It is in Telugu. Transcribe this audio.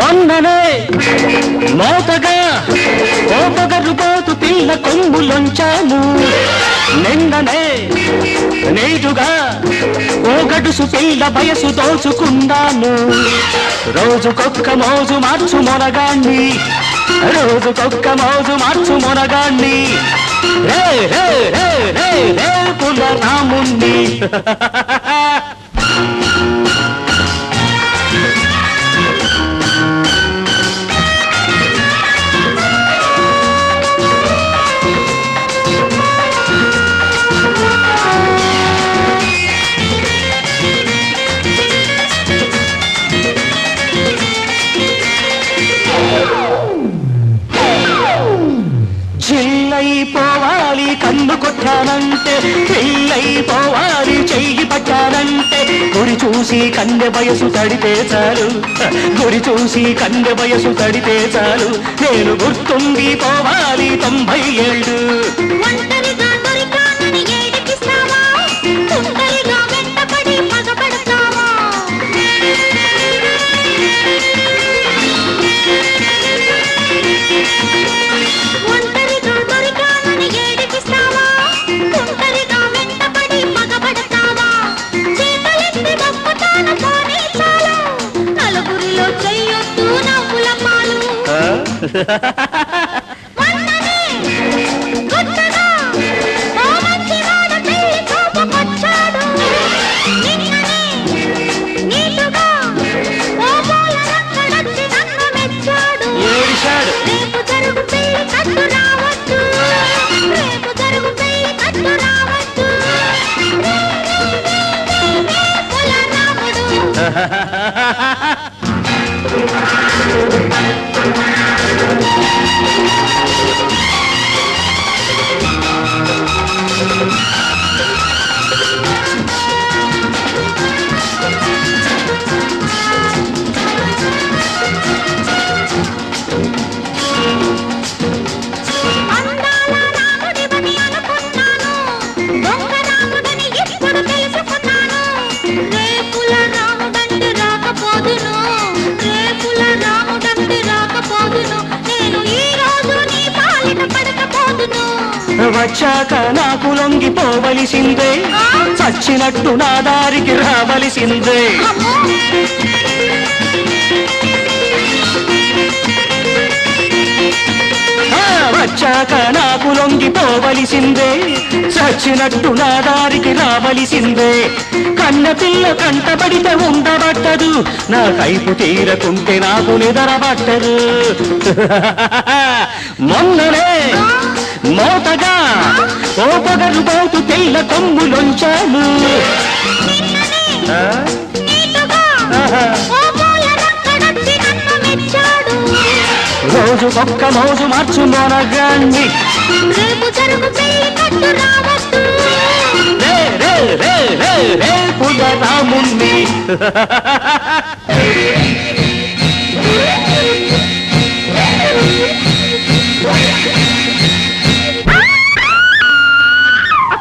మొన్ననే మోతగా ఓ పొగరుపోతు పిల్ల కొమ్ములొంచాను నిన్ననే నీటుగా ఓ గడుసు పిల్ల వయసు దోచుకున్నాను రోజుకొక్క మోజు మార్చు మొనగాన్ని రోజుకొక్క మోజు మార్చు మొనగాన్ని రే రే రే రే రే పులరాముణ్ణి చిల్లైపోవాలి కన్ను కొట్టానంటే పిల్లైపోవాలి చెయ్యి పట్టానంటే గురి చూసి కన్నె వయసు తడితే చాలు గురి చూసి కన్నె వయసు తడితే చాలు నేను గుర్తుండి పోవాలి 90 ఏళ్ళు వచ్చాక నాకు లొంగిపోవలసిందే చచ్చినట్టు నా దారికి రావలసిందే వచ్చాక నాకు లొంగిపోవలసిందే చచ్చినట్టు నా దారికి రావలసిందే కన్న పిల్ల కంటబడితే ఉండబట్టదు నా కైపు తీరకుంటే నాకు నిద్రబట్టదు మొన్ననే మోతగా ఓ పొగరుపోతు తెల్ల కొమ్ములొంచాను రోజుకొక్క మోజు మార్చు మొనగాన్ని రే రే రే రే రే పులరాముణ్ణి